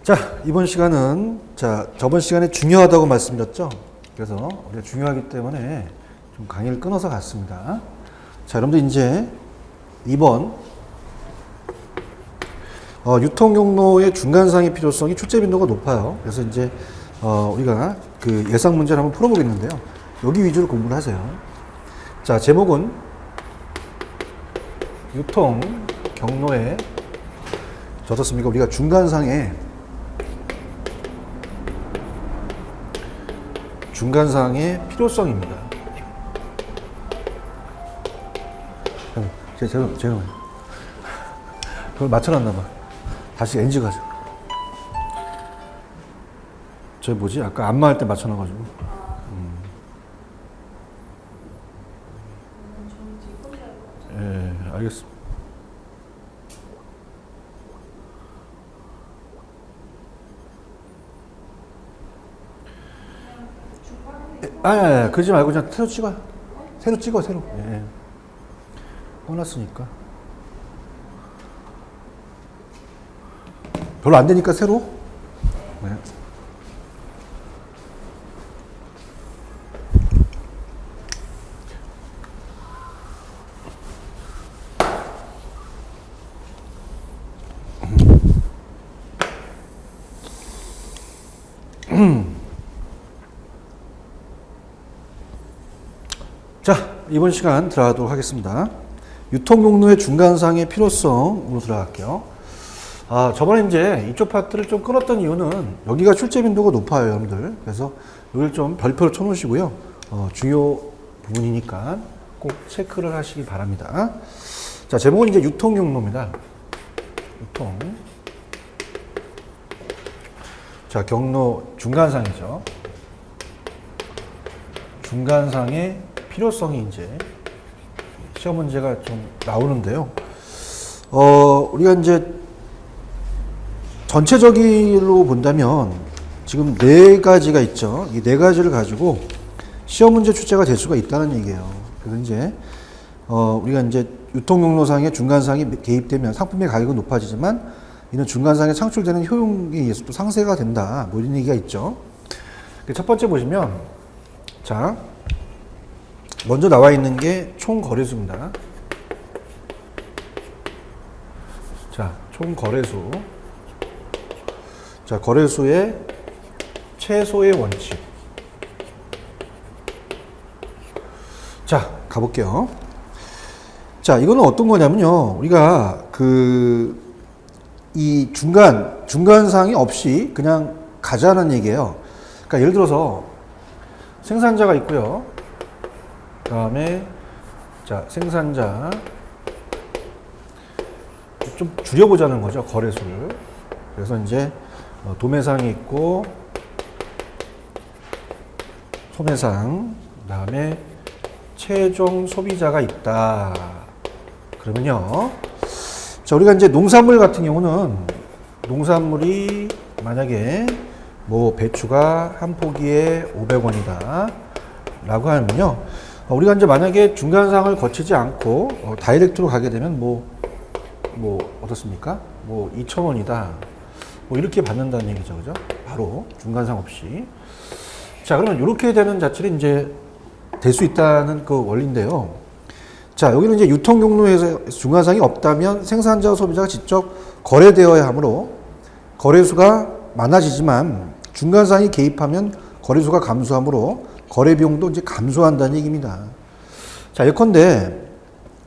자, 이번 시간은 저번 시간에 중요하다고 말씀드렸죠. 그래서 우리가 중요하기 때문에 좀 강의를 끊어서 갔습니다. 자, 여러분들 이제 2번 유통경로의 중간상의 필요성이 출제 빈도가 높아요. 그래서 이제 우리가 그 예상 문제를 한번 풀어보겠는데요. 여기 위주로 공부를 하세요. 자, 제목은 유통경로의 어떻습니까? 우리가 중간상의 필요성입니다. 제가 그걸 맞춰놨나봐. 다시 NG 가자. 저 뭐지? 아까 안마할 때 맞춰놔가지고. 예, 알겠습니다. 그러지 말고 그냥 새로 찍어요. 새로 찍어, 새로. 예. 꺼놨으니까. 별로 안 되니까 새로. 네. 자, 이번 시간 들어가도록 하겠습니다. 유통경로의 중간상의 필요성으로 들어갈게요. 저번에 이제 이쪽 파트를 좀 끊었던 이유는 여기가 출제 빈도가 높아요, 여러분들. 그래서 여기를 좀 별표를 쳐놓으시고요. 중요 부분이니까 꼭 체크를 하시기 바랍니다. 자, 제목은 이제 유통경로입니다. 유통. 자, 경로 중간상이죠. 중간상의 필요성이 이제 시험 문제가 좀 나오는데요. 우리가 이제 전체적으로 본다면 지금 네 가지가 있죠. 이 네 가지를 가지고 시험 문제 출제가 될 수가 있다는 얘기예요. 그래서 이제 우리가 이제 유통경로상의 중간상이 개입되면 상품의 가격은 높아지지만 이는 중간상에 창출되는 효용에 의해서 또 상쇄가 된다. 뭐 이런 얘기가 있죠. 첫 번째 보시면 자. 먼저 나와 있는 게 총 거래수입니다. 자, 총 거래수. 자, 거래수의 최소의 원칙. 자, 가볼게요. 자, 이거는 어떤 거냐면요. 우리가 이 중간상이 없이 그냥 가자는 얘기예요. 그러니까 예를 들어서 생산자가 있고요. 그 다음에 자, 생산자 좀 줄여보자는 거죠, 거래수를. 그래서 이제 도매상이 있고 소매상, 그 다음에 최종 소비자가 있다. 그러면요, 자, 우리가 이제 농산물 같은 경우는 농산물이 만약에 뭐 배추가 한 포기에 500원이다 라고 하면요, 우리가 이제 만약에 중간상을 거치지 않고 다이렉트로 가게 되면 뭐 어떻습니까? 뭐 2,000원이다. 뭐 이렇게 받는다는 얘기죠, 그죠? 바로 중간상 없이. 자, 그러면 이렇게 되는 자체는 이제 될 수 있다는 그 원리인데요. 자, 여기는 이제 유통경로에서 중간상이 없다면 생산자와 소비자가 직접 거래되어야 하므로 거래수가 많아지지만 중간상이 개입하면 거래수가 감소하므로 거래 비용도 이제 감소한다는 얘기입니다. 자, 예컨대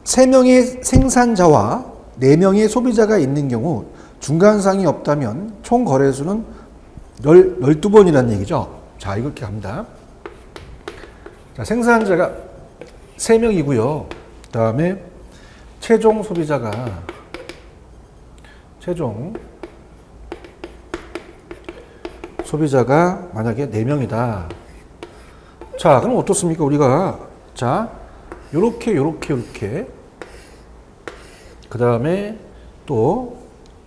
3명의 생산자와 4명의 소비자가 있는 경우 중간상이 없다면 총 거래수는 12번이라는 얘기죠. 자, 이렇게 갑니다. 자, 생산자가 3명이고요. 그 다음에 최종 소비자가 만약에 4명이다. 자, 그럼 어떻습니까? 우리가 자, 요렇게 그 다음에 또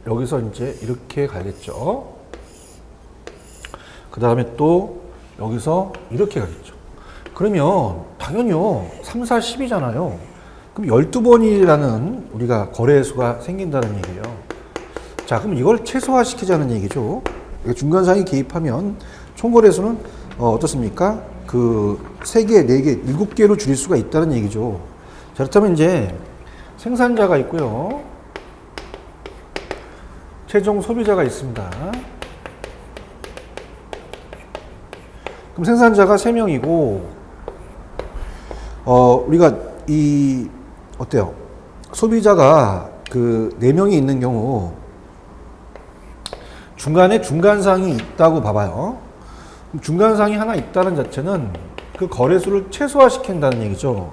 여기서 이제 이렇게 가겠죠. 그 다음에 또 여기서 이렇게 가겠죠. 그러면 당연히요, 3, 4, 10이잖아요. 그럼 12번이라는 우리가 거래수가 생긴다는 얘기예요. 자, 그럼 이걸 최소화시키자는 얘기죠. 중간상이 개입하면 총거래소는 어떻습니까? 그 3개, 4개, 7개로 줄일 수가 있다는 얘기죠. 자, 그렇다면 이제 생산자가 있고요. 최종 소비자가 있습니다. 그럼 생산자가 3명이고, 우리가 어때요? 소비자가 그 4명이 있는 경우, 중간에 중간상이 있다고 봐봐요. 중간상이 하나 있다는 자체는 그 거래수를 최소화시킨다는 얘기죠.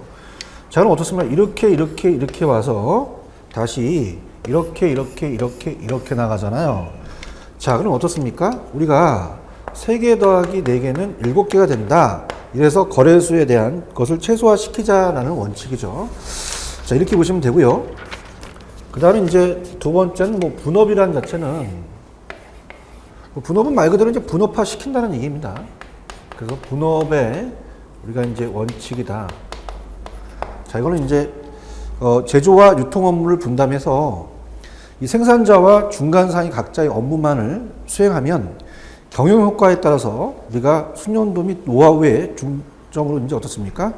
자, 그럼 어떻습니까? 이렇게 와서 다시 이렇게 나가잖아요. 자, 그럼 어떻습니까? 우리가 3개 더하기 4개는 7개가 된다. 이래서 거래수에 대한 것을 최소화시키자라는 원칙이죠. 자, 이렇게 보시면 되고요. 그 다음에 이제 두 번째는 뭐 분업이라는 자체는 분업은 말 그대로 이제 분업화 시킨다는 얘기입니다. 그래서 분업의 우리가 이제 원칙이다. 자, 이거는 이제 제조와 유통 업무를 분담해서 이 생산자와 중간상이 각자의 업무만을 수행하면 경영 효과에 따라서 우리가 숙련도 및 노하우의 중점으로 이제 어떻습니까?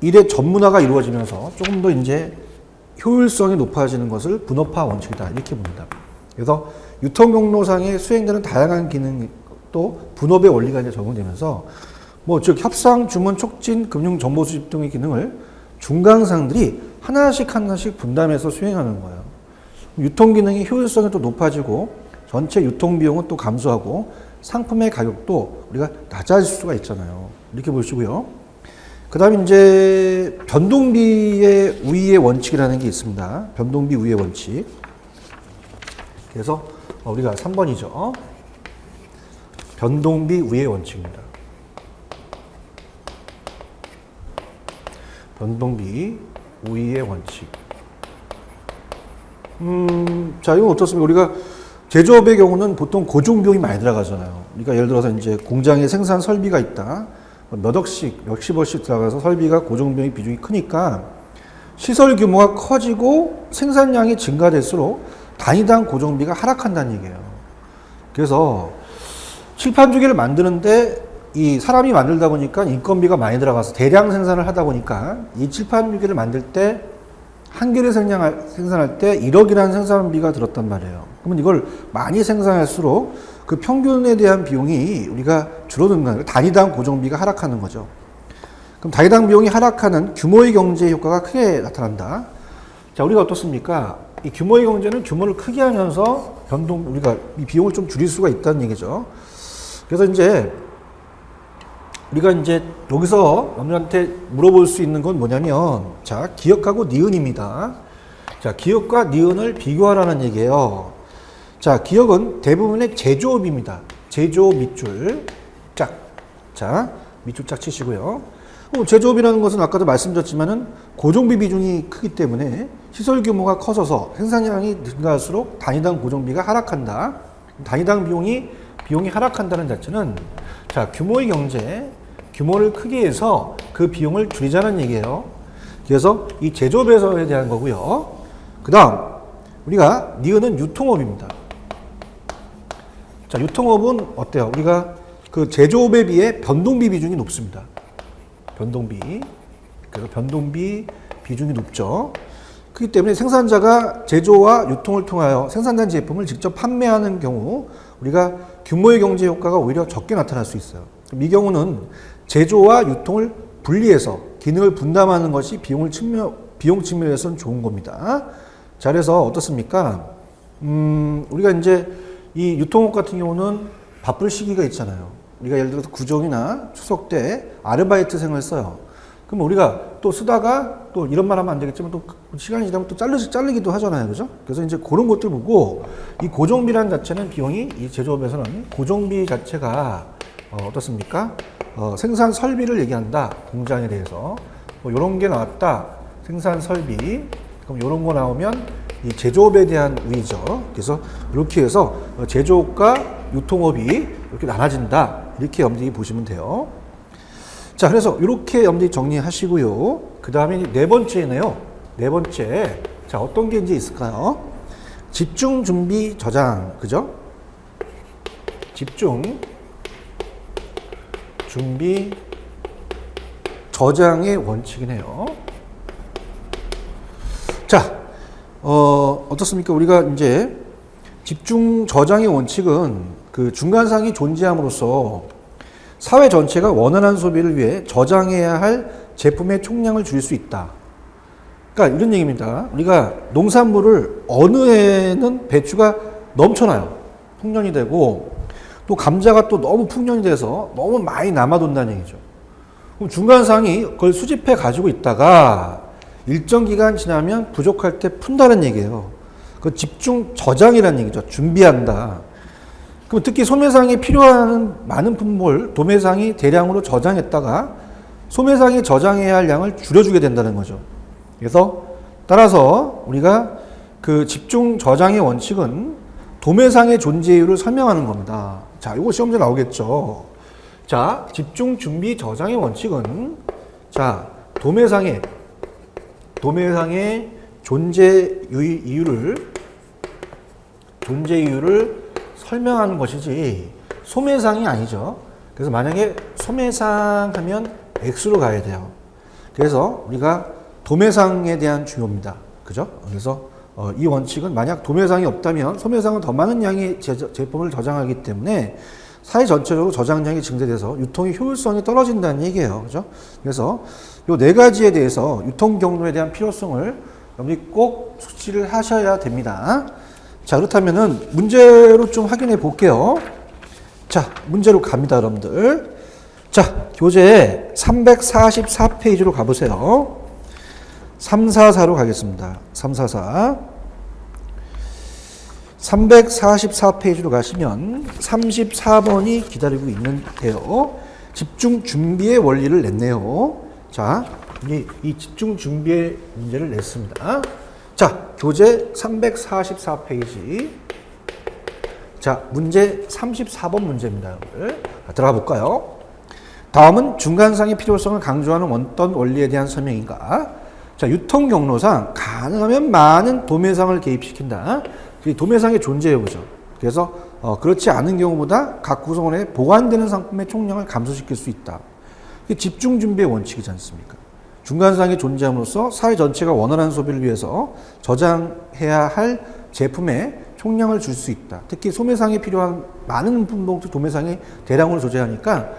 일의 전문화가 이루어지면서 조금 더 이제 효율성이 높아지는 것을 분업화 원칙이다. 이렇게 봅니다. 그래서 유통경로상에 수행되는 다양한 기능도 분업의 원리가 이제 적용되면서 즉 협상, 주문, 촉진, 금융 정보 수집 등의 기능을 중간상들이 하나씩 분담해서 수행하는 거예요. 유통 기능의 효율성이 또 높아지고 전체 유통 비용은 또 감소하고 상품의 가격도 우리가 낮아질 수가 있잖아요. 이렇게 보시고요. 그 다음에 이제 변동비의 우위의 원칙이라는 게 있습니다. 변동비 우위의 원칙. 그래서 우리가 3번이죠. 변동비 우위의 원칙입니다. 변동비 우위의 원칙. 자, 이건 어떻습니까? 우리가 제조업의 경우는 보통 고정비용이 많이 들어가잖아요. 그러니까 예를 들어서 이제 공장에 생산 설비가 있다. 몇 억씩, 몇십억씩 들어가서 설비가 고정비용이 비중이 크니까 시설 규모가 커지고 생산량이 증가될수록 단위당 고정비가 하락한다는 얘기예요. 그래서 칠판주기를 만드는데 이 사람이 만들다 보니까 인건비가 많이 들어가서 대량 생산을 하다 보니까 이 칠판주기를 만들 때 한 개를 생산할 때 1억이라는 생산비가 들었단 말이에요. 그러면 이걸 많이 생산할수록 그 평균에 대한 비용이 우리가 줄어드는 거예요. 단위당 고정비가 하락하는 거죠. 그럼 단위당 비용이 하락하는 규모의 경제 효과가 크게 나타난다. 자, 우리가 어떻습니까? 이 규모의 경제는 규모를 크게 하면서 우리가 이 비용을 좀 줄일 수가 있다는 얘기죠. 그래서 이제 우리가 이제 여기서 여러분한테 물어볼 수 있는 건 뭐냐면, 자, 기역하고 니은입니다. 자, 기역과 니은을 비교하라는 얘기예요. 자, 기역은 대부분의 제조업입니다. 제조업 밑줄 짝. 자, 밑줄 짝 치시고요. 제조업이라는 것은 아까도 말씀드렸지만은 고정비 비중이 크기 때문에 시설 규모가 커져서 생산량이 증가할수록 단위당 고정비가 하락한다. 단위당 비용이 하락한다는 자체는, 자, 규모의 경제, 규모를 크게 해서 그 비용을 줄이자는 얘기예요. 그래서 이 제조업에서에 대한 거고요. 그 다음 우리가 니은은 유통업입니다. 자, 유통업은 어때요? 우리가 그 제조업에 비해 변동비 비중이 높습니다. 변동비. 그래서 변동비 비중이 높죠. 그렇기 때문에 생산자가 제조와 유통을 통하여 생산된 제품을 직접 판매하는 경우 우리가 규모의 경제 효과가 오히려 적게 나타날 수 있어요. 이 경우는 제조와 유통을 분리해서 기능을 분담하는 것이 비용 측면에서는 좋은 겁니다. 자, 그래서 어떻습니까? 우리가 이제 이 유통업 같은 경우는 바쁠 시기가 있잖아요. 우리가 예를 들어서 구정이나 추석 때 아르바이트생을 써요. 그럼 우리가 또 쓰다가 또 이런 말 하면 안 되겠지만 또 시간이 지나면 또 자르기도 하잖아요. 그죠? 그래서 이제 그런 것들 보고 이 고정비라는 자체는 비용이 이 제조업에서는 고정비 자체가 어떻습니까? 생산 설비를 얘기한다. 공장에 대해서. 이런 게 나왔다. 생산 설비. 그럼 이런 거 나오면 이 제조업에 대한 우위죠. 그래서 이렇게 해서 제조업과 유통업이 이렇게 나눠진다. 이렇게 여러분들이 보시면 돼요. 자, 그래서 이렇게 여러분들이 정리하시고요. 그 다음에 네 번째네요. 네 번째. 자, 어떤 게 이제 있을까요? 집중, 준비, 저장. 그죠? 집중, 준비, 저장의 원칙이네요. 자, 어떻습니까? 우리가 이제 집중 저장의 원칙은 그 중간상이 존재함으로써 사회 전체가 원활한 소비를 위해 저장해야 할 제품의 총량을 줄일 수 있다. 그러니까 이런 얘기입니다. 우리가 농산물을 어느 해에는 배추가 넘쳐나요. 풍년이 되고 또 감자가 또 너무 풍년이 돼서 너무 많이 남아돈다는 얘기죠. 그럼 중간상이 그걸 수집해 가지고 있다가 일정 기간 지나면 부족할 때 푼다는 얘기예요. 그 집중 저장이라는 얘기죠. 준비한다. 그럼 특히 소매상이 필요한 많은 품목을 도매상이 대량으로 저장했다가 소매상이 저장해야 할 양을 줄여주게 된다는 거죠. 그래서 따라서 우리가 그 집중 저장의 원칙은 도매상의 존재 이유를 설명하는 겁니다. 자, 이거 시험제 나오겠죠. 자, 집중 준비 저장의 원칙은 자, 도매상의 존재 이유를 설명하는 것이지 소매상이 아니죠. 그래서 만약에 소매상 하면 X로 가야 돼요. 그래서 우리가 도매상에 대한 중요입니다. 그죠? 그래서 이 원칙은 만약 도매상이 없다면 소매상은 더 많은 양의 제품을 저장하기 때문에 사회 전체적으로 저장량이 증대돼서 유통의 효율성이 떨어진다는 얘기예요. 그죠? 그래서 이 네 가지에 대해서 유통 경로에 대한 필요성을 여러분이 꼭 숙지를 하셔야 됩니다. 자, 그렇다면은 문제로 좀 확인해 볼게요. 자, 문제로 갑니다, 여러분들. 자, 교재 344페이지로 가보세요. 344로 가겠습니다. 344. 344페이지로 가시면 34번이 기다리고 있는데요. 집중 준비의 원리를 냈네요. 자, 이 집중 준비의 문제를 냈습니다. 자, 교재 344페이지. 자, 문제 34번 문제입니다, 여러분들. 들어가 볼까요? 다음은 중간상의 필요성을 강조하는 어떤 원리에 대한 설명인가? 자, 유통 경로상 가능하면 많은 도매상을 개입시킨다. 이 도매상의 존재 여부죠. 그래서 그렇지 않은 경우보다 각 구성원에 보관되는 상품의 총량을 감소시킬 수 있다. 이게 집중 준비의 원칙이지 않습니까? 중간상이 존재함으로써 사회 전체가 원활한 소비를 위해서 저장해야 할 제품의 총량을 줄 수 있다. 특히 소매상에 필요한 많은 품목도 도매상이 대량으로 조제하니까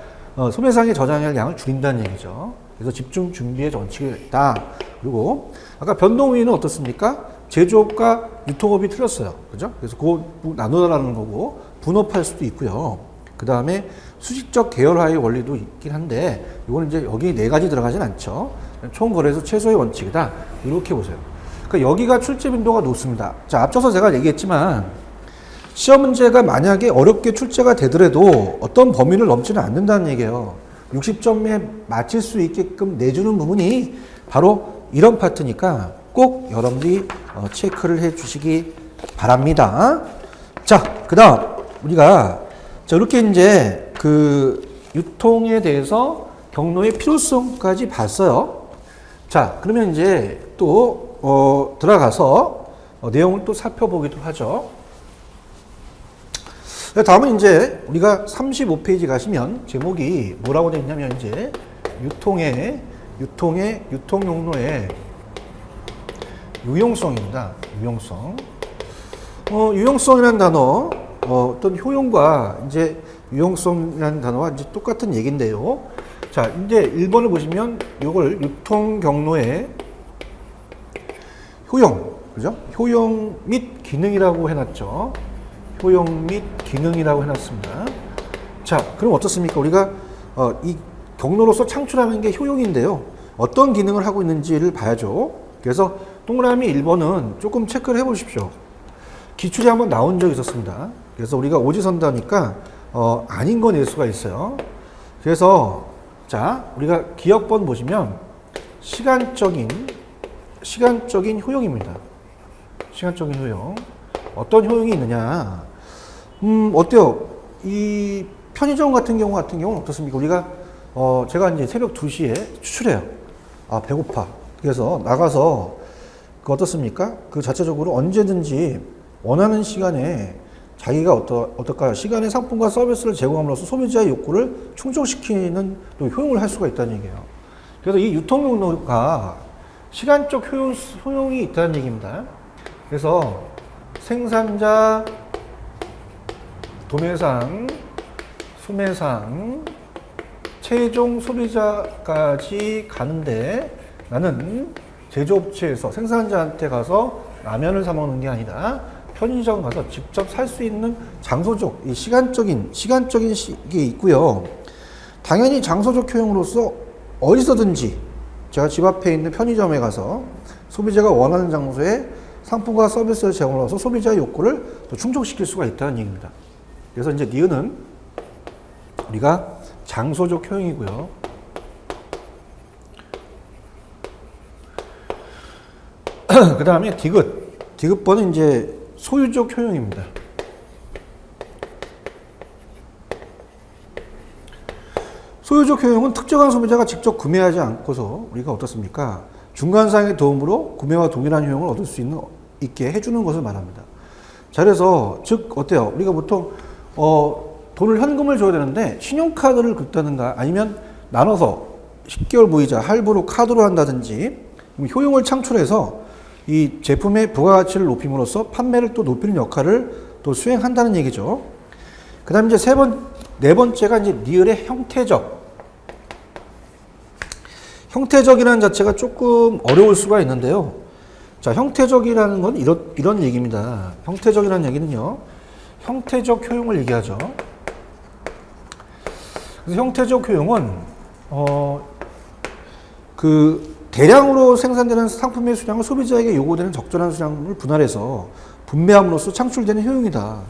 소매상에 저장해야 할 양을 줄인다는 얘기죠. 그래서 집중 준비의 원칙이 있다. 그리고 아까 변동우위는 어떻습니까? 제조업과 유통업이 틀렸어요. 그죠? 그래서 그거 나누라는 거고 분업할 수도 있고요. 그 다음에 수직적 계열화의 원리도 있긴 한데 이거는 이제 여기 네 가지 들어가진 않죠. 총거래소 최소의 원칙이다. 이렇게 보세요. 그러니까 여기가 출제 빈도가 높습니다. 자, 앞서서 제가 얘기했지만 시험 문제가 만약에 어렵게 출제가 되더라도 어떤 범위를 넘지는 않는다는 얘기예요. 60점에 맞출 수 있게끔 내주는 부분이 바로 이런 파트니까 꼭 여러분들이 체크를 해 주시기 바랍니다. 자, 그 다음 우리가 자, 이렇게 이제 그 유통에 대해서 경로의 필요성까지 봤어요. 자, 그러면 이제 또 들어가서 내용을 또 살펴보기도 하죠. 다음은 이제 우리가 35페이지 가시면 제목이 뭐라고 되어 있냐면 이제 유통 용로의 유용성입니다. 유용성. 유용성이라는 단어, 어떤 효용과 이제 유용성이라는 단어와 이제 똑같은 얘기인데요. 자, 이제 1번을 보시면 이걸 유통 경로의 효용, 그죠? 효용 및 기능이라고 해놨죠. 효용 및 기능이라고 해놨습니다. 자, 그럼 어떻습니까? 우리가 이 경로로서 창출하는 게 효용인데요. 어떤 기능을 하고 있는지를 봐야죠. 그래서 동그라미 1번은 조금 체크를 해 보십시오. 기출이 한번 나온 적이 있었습니다. 그래서 우리가 오지선다니까 아닌 거 낼 수가 있어요. 그래서 자, 우리가 기억번 보시면 시간적인 효용입니다. 시간적인 효용. 어떤 효용이 있느냐? 어때요? 이 편의점 같은 경우는 어떻습니까? 우리가 제가 이제 새벽 2시에 추출해요. 아, 배고파. 그래서 나가서 그 어떻습니까? 그 자체적으로 언제든지 원하는 시간에 자기가 어떨까요? 시간의 상품과 서비스를 제공함으로써 소비자의 욕구를 충족시키는 또 효용을 할 수가 있다는 얘기예요. 그래서 이 유통용로가 시간적 효용이 있다는 얘기입니다. 그래서 생산자, 도매상, 소매상, 최종 소비자까지 가는데 나는 제조업체에서 생산자한테 가서 라면을 사 먹는 게 아니라 편의점 가서 직접 살 수 있는 장소적, 이 시간적인 게 있고요. 당연히 장소적 효용으로서 어디서든지 제가 집 앞에 있는 편의점에 가서 소비자가 원하는 장소에 상품과 서비스를 제공해서 소비자의 욕구를 또 충족시킬 수가 있다는 얘기입니다. 그래서 이제 니은은 우리가 장소적 효용이고요. 그 다음에 디귿번은 이제 소유적 효용입니다. 소유적 효용은 특정한 소비자가 직접 구매하지 않고서 우리가 어떻습니까? 중간상의 도움으로 구매와 동일한 효용을 얻을 수 있게 해주는 것을 말합니다. 자, 그래서 즉 어때요? 우리가 보통 돈을 현금을 줘야 되는데 신용카드를 긁다든가 아니면 나눠서 10개월 무이자 할부로 카드로 한다든지 효용을 창출해서 이 제품의 부가가치를 높임으로써 판매를 또 높이는 역할을 또 수행한다는 얘기죠. 그 다음에 이제 네 번째가 이제 니을의 형태적이라는 자체가 조금 어려울 수가 있는데요. 자, 형태적이라는 건 이런 얘기입니다. 형태적이라는 얘기는요, 형태적 효용을 얘기하죠. 그래서 형태적 효용은, 대량으로 생산되는 상품의 수량을 소비자에게 요구되는 적절한 수량을 분할해서 분배함으로써 창출되는 효용이다.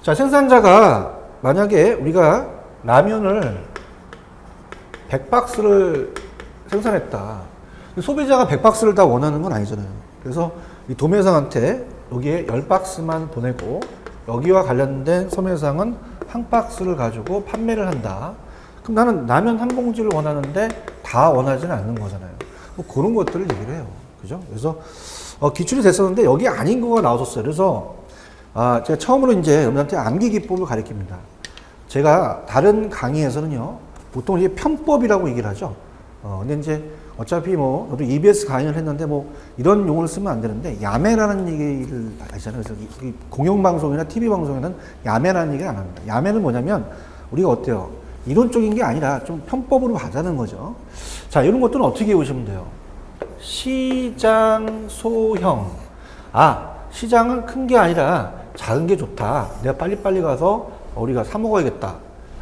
자, 생산자가 만약에 우리가 라면을 100박스를 생산했다. 소비자가 100박스를 다 원하는 건 아니잖아요. 그래서 이 도매상한테 여기에 10박스만 보내고 여기와 관련된 소매상은 한 박스를 가지고 판매를 한다. 그럼 나는 라면 한 봉지를 원하는데 다 원하지는 않는 거잖아요. 뭐 그런 것들을 얘기를 해요. 그죠? 그래서 기출이 됐었는데 여기 아닌 거가 나왔었어요. 그래서 제가 처음으로 이제 여러분한테 암기 기법을 가르칩니다. 제가 다른 강의에서는요, 보통 이게 편법이라고 얘기를 하죠. 근데 이제 어차피 저도 EBS 강의를 했는데 이런 용어를 쓰면 안 되는데 야매라는 얘기를 하잖아요. 그래서 이 공영방송이나 TV방송에는 야매라는 얘기를 안 합니다. 야매는 뭐냐면 우리가 어때요? 이론적인 게 아니라 좀 편법으로 가자는 거죠. 자, 이런 것들은 어떻게 보시면 돼요? 시장 소형. 시장은 큰 게 아니라 작은 게 좋다. 내가 빨리빨리 가서 우리가 사 먹어야겠다.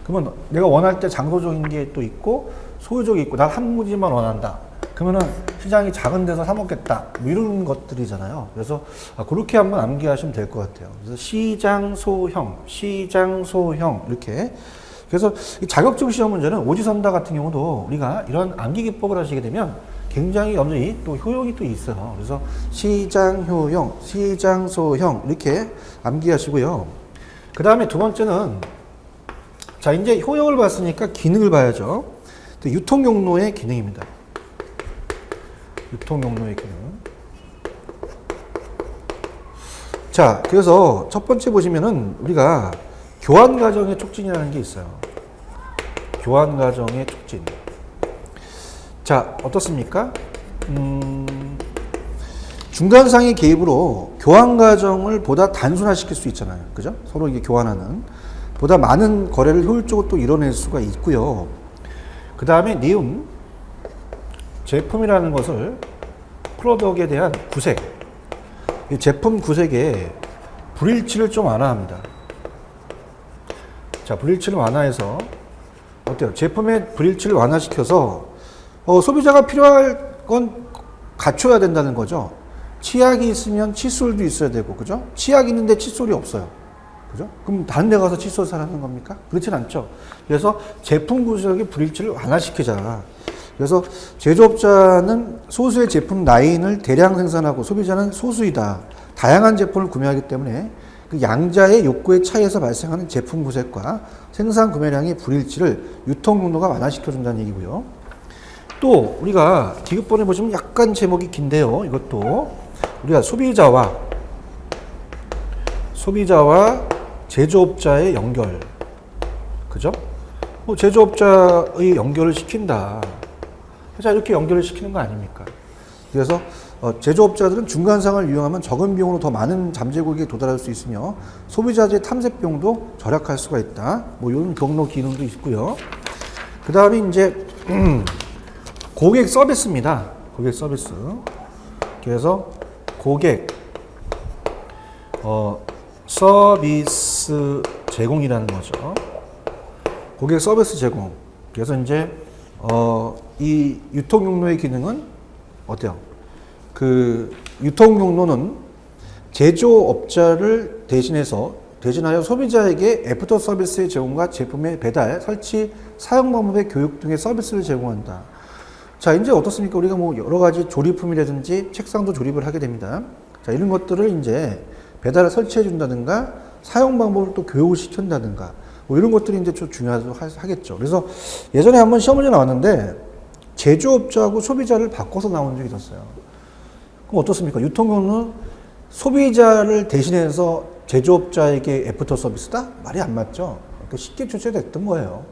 그러면 내가 원할 때 장소적인 게 또 있고 소유적이 있고 난 한 무지만 원한다. 그러면은 시장이 작은 데서 사 먹겠다. 이런 것들이잖아요. 그래서 그렇게 한번 암기하시면 될 것 같아요. 그래서 시장 소형 이렇게. 그래서 이 자격증 시험 문제는 오지선다 같은 경우도 우리가 이런 암기 기법을 하시게 되면 굉장히 염전히 또 효용이 또 있어요. 그래서 시장 효용, 시장 소형 이렇게 암기하시고요. 그 다음에 두 번째는 자, 이제 효용을 봤으니까 기능을 봐야죠. 유통용로의 기능입니다. 유통용로의 기능. 자, 그래서 첫 번째 보시면은 우리가 교환 과정의 촉진이라는 게 있어요. 교환 과정의 촉진. 자, 어떻습니까? 중간상의 개입으로 교환 과정을 보다 단순화시킬 수 있잖아요. 그죠? 서로 이게 교환하는. 보다 많은 거래를 효율적으로 또 이뤄낼 수가 있고요. 그 다음에 니은. 제품이라는 것을 프로덕트에 대한 구색. 이 제품 구색에 불일치를 좀 완화합니다. 자, 불일치를 완화해서 어때요? 제품의 불일치를 완화시켜서 소비자가 필요할 건 갖춰야 된다는 거죠. 치약이 있으면 칫솔도 있어야 되고, 그죠? 치약이 있는데 칫솔이 없어요. 그죠? 그럼 다른 데 가서 칫솔 사라는 겁니까? 그렇진 않죠. 그래서 제품 구색의 불일치를 완화시키자. 그래서 제조업자는 소수의 제품 라인을 대량 생산하고 소비자는 소수이다. 다양한 제품을 구매하기 때문에 그 양자의 욕구의 차이에서 발생하는 제품 구색과 생산 구매량의 불일치를 유통용로가 완화시켜준다는 얘기고요. 또 우리가 디귿번에 보시면 약간 제목이 긴데요. 이것도 우리가 소비자와 제조업자의 연결. 그죠? 뭐 제조업자의 연결을 시킨다. 자, 이렇게 연결을 시키는 거 아닙니까? 그래서 제조업자들은 중간상을 이용하면 적은 비용으로 더 많은 잠재 고객에 도달할 수 있으며 소비자들의 탐색 비용도 절약할 수가 있다. 뭐 이런 경로 기능도 있고요. 그 다음에 이제 고객 서비스입니다. 고객 서비스. 그래서 고객 서비스 제공이라는 거죠. 고객 서비스 제공. 그래서 이제 이 유통용로의 기능은 어때요? 그 유통용로는 제조업자를 대신하여 소비자에게 애프터 서비스의 제공과 제품의 배달, 설치, 사용 방법의 교육 등의 서비스를 제공한다. 자, 이제 어떻습니까? 우리가 뭐 여러 가지 조립품이라든지 책상도 조립을 하게 됩니다. 자, 이런 것들을 이제 배달을 설치해 준다든가 사용 방법을 또 교육을 시킨다든가 뭐 이런 것들이 이제 좀 중요하겠죠. 그래서 예전에 한번 시험 문제 나왔는데 제조업자하고 소비자를 바꿔서 나온 적이 있었어요. 그럼 어떻습니까? 유통용로는 소비자를 대신해서 제조업자에게 애프터 서비스다? 말이 안 맞죠. 그러니까 쉽게 출제됐던 거예요.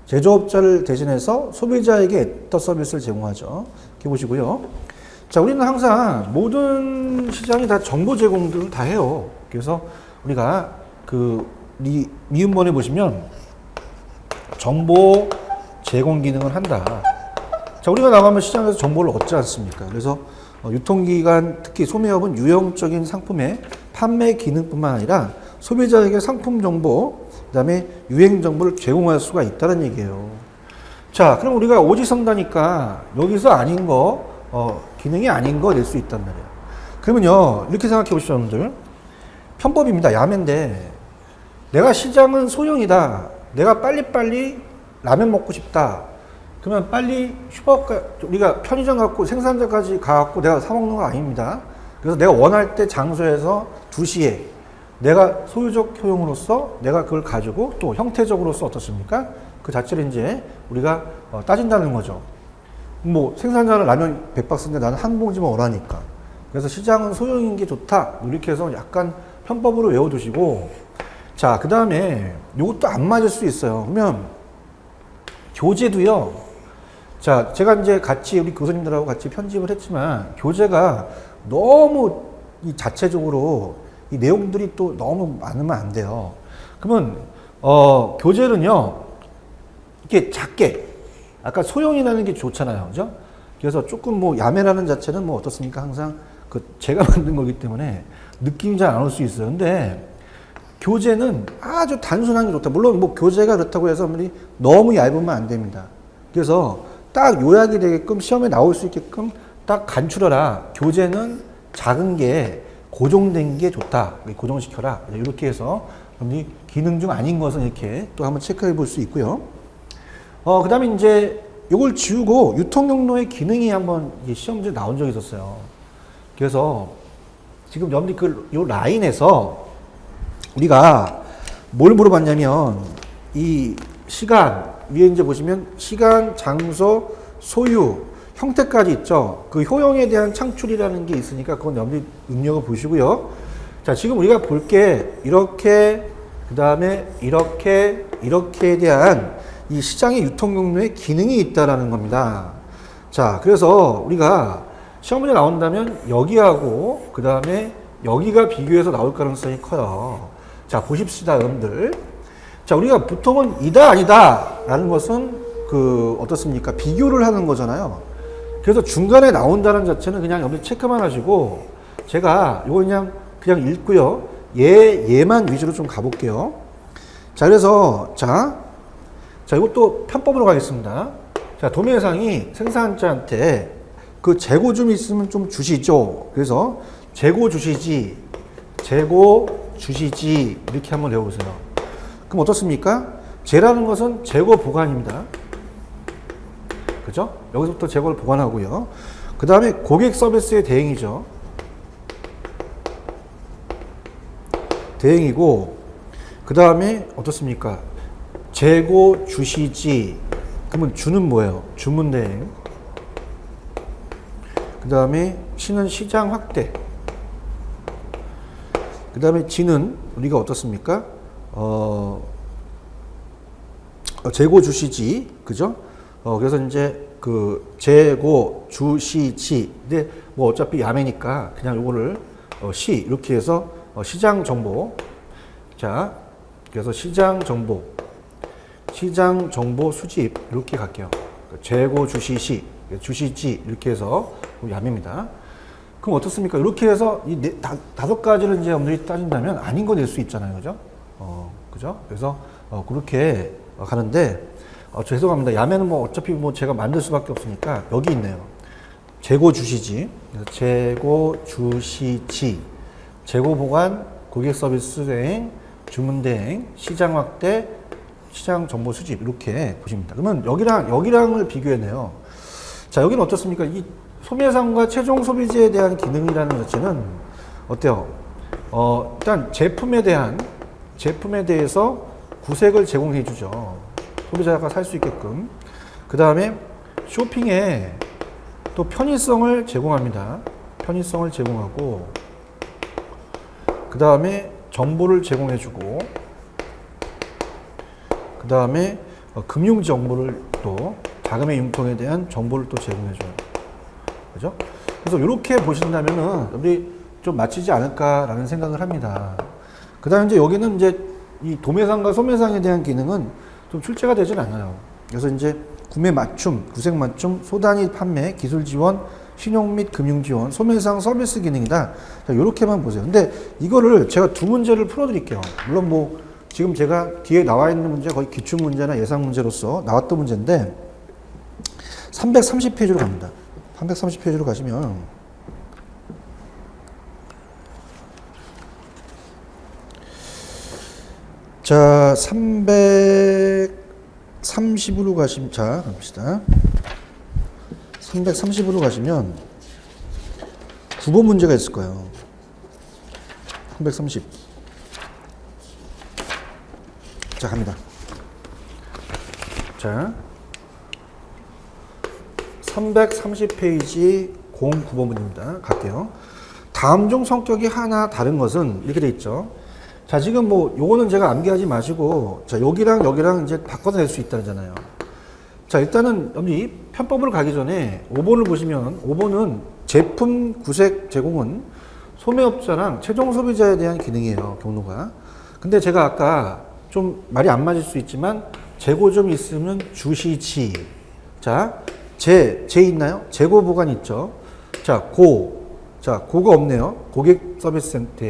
제조업자를 대신해서 소비자에게 애프터 서비스를 제공하죠. 이렇게 보시고요. 자, 우리는 항상 모든 시장이 다 정보 제공들을 다 해요. 그래서 우리가 그 미음번에 보시면 정보 제공 기능을 한다. 자, 우리가 나가면 시장에서 정보를 얻지 않습니까? 그래서 유통기관, 특히 소매업은 유형적인 상품의 판매 기능뿐만 아니라 소비자에게 상품 정보, 그 다음에 유행 정보를 제공할 수가 있다는 얘기예요. 자, 그럼 우리가 오지선다니까 여기서 아닌 거, 기능이 아닌 거 낼 수 있단 말이에요. 그러면요, 이렇게 생각해 보시죠, 여러분들. 편법입니다. 야매인데, 내가 시장은 소형이다. 내가 빨리빨리 라면 먹고 싶다. 그러면 빨리 우리가 편의점 갖고 생산자까지 가갖고 내가 사먹는 거 아닙니다. 그래서 내가 원할 때 장소에서 2시에 내가 소유적 효용으로서 내가 그걸 가지고 또 형태적으로서 어떻습니까? 그 자체를 이제 우리가 따진다는 거죠. 뭐 생산자는 라면 100박스인데 나는 한 봉지만 원하니까. 그래서 시장은 소형인 게 좋다. 이렇게 해서 약간 편법으로 외워두시고, 자, 그 다음에 이것도 안 맞을 수 있어요. 그러면 교재도요. 자, 제가 이제 같이 우리 교수님들하고 같이 편집을 했지만 교재가 너무 이 자체적으로 이 내용들이 또 너무 많으면 안 돼요. 그러면 교재는요 이렇게 작게, 아까 소형이라는 게 좋잖아요, 그죠? 그래서 조금 뭐 야매라는 자체는 뭐 어떻습니까? 항상 그 제가 만든 거기 때문에 느낌이 잘 안 올 수 있어요. 근데 교재는 아주 단순한 게 좋다. 물론 뭐 교재가 그렇다고 해서 너무 얇으면 안 됩니다. 그래서 딱 요약이 되게끔 시험에 나올 수 있게끔 딱 간추려라. 교재는 작은 게 고정된 게 좋다. 고정시켜라. 이렇게 해서 기능 중 아닌 것은 이렇게 또 한번 체크해 볼 수 있고요. 그 다음에 이제 요걸 지우고 유통용로의 기능이 한번 시험 문제 나온 적이 있었어요. 그래서 지금 여러분들이 요 라인에서 우리가 뭘 물어봤냐면 이 시간, 위에 이제 보시면 시간, 장소, 소유, 형태까지 있죠. 그 효용에 대한 창출이라는 게 있으니까 그건 여러분들이 능력을 보시고요. 자, 지금 우리가 볼 게 이렇게, 그 다음에 이렇게에 대한 이 시장의 유통용로의 기능이 있다라는 겁니다. 자, 그래서 우리가 시험 문제 나온다면 여기하고 그 다음에 여기가 비교해서 나올 가능성이 커요. 자, 보십시다, 여러분들. 자, 우리가 보통은 이다 아니다 라는 것은 어떻습니까? 비교를 하는 거잖아요. 그래서 중간에 나온다는 자체는 그냥 여러분 체크만 하시고, 제가 이거 그냥 읽고요. 얘만 위주로 좀 가볼게요. 자, 그래서 자, 이것도 편법으로 가겠습니다. 자, 도매상이 생산자한테 그 재고 좀 있으면 좀 주시죠. 그래서 재고 주시지 이렇게 한번 외워보세요. 그럼 어떻습니까? 재라는 것은 재고 보관입니다. 그죠? 여기서부터 재고를 보관하고요. 그 다음에 고객 서비스의 대행이죠. 대행이고, 그 다음에 어떻습니까? 재고 주시지. 그러면 주는 뭐예요? 주문 대행. 그 다음에 시는 시장 확대. 그 다음에 지는 우리가 어떻습니까? 재고 주시지, 그죠? 그래서 이제 그 재고 주시지. 근데 뭐 어차피 야매니까 그냥 요거를 시 이렇게 해서 시장 정보. 자, 그래서 시장 정보 수집 이렇게 갈게요. 재고 주시시, 주시지 이렇게 해서 야매입니다. 그럼 어떻습니까? 이렇게 해서 이 다섯 가지를 이제 여러분들이 따진다면 아닌 거 낼 수 있잖아요, 그죠? 그죠? 그래서 그렇게 가는데 죄송합니다. 야매는 뭐 어차피 뭐 제가 만들 수밖에 없으니까 여기 있네요. 재고 주시지, 재고 주시지, 재고 보관, 고객 서비스 대행, 주문 대행, 시장 확대, 시장 정보 수집 이렇게 보십니다. 그러면 여기랑을 비교해내요. 자, 여기는 어떻습니까? 이 소매상과 최종 소비재에 대한 기능이라는 자체는 어때요? 일단 제품에 대해서 구색을 제공해 주죠. 소비자가 살 수 있게끔. 그 다음에 쇼핑에 또 편의성을 제공합니다. 편의성을 제공하고, 그 다음에 정보를 제공해 주고, 그 다음에 금융 정보를 또 자금의 융통에 대한 정보를 또 제공해 줘요. 그죠? 그래서 이렇게 보신다면은 우리 좀 맞추지 않을까라는 생각을 합니다. 그 다음에 이제 여기는 이제 이 도매상과 소매상에 대한 기능은 좀 출제가 되진 않아요. 그래서 이제 구매 맞춤, 구색 맞춤, 소단위 판매, 기술 지원, 신용 및 금융 지원, 소매상 서비스 기능이다. 자, 이렇게만 보세요. 근데 이거를 제가 두 문제를 풀어드릴게요. 물론 뭐 지금 제가 뒤에 나와 있는 문제 거의 기출 문제나 예상 문제로서 나왔던 문제인데 330페이지로 갑니다. 330페이지로 가시면 자, 330으로 가시면, 자, 갑시다. 330으로 가시면 9번 문제가 있을 거예요. 330. 자, 갑니다. 자, 330페이지 09번 문제입니다. 갈게요. 다음 중 성격이 하나 다른 것은 이렇게 돼 있죠. 자, 지금 뭐 요거는 제가 암기하지 마시고, 자, 여기랑 이제 바꿔서 낼 수 있다잖아요. 자, 일단은 여기 편법으로 가기 전에 5번을 보시면 5번은 제품 구색 제공은 소매업자랑 최종 소비자에 대한 기능이에요, 경로가. 근데 제가 아까 좀 말이 안 맞을 수 있지만 재고 좀 있으면 주시지. 자, 제 있나요? 재고 보관 있죠. 자, 고가 없네요. 고객 서비스 센터.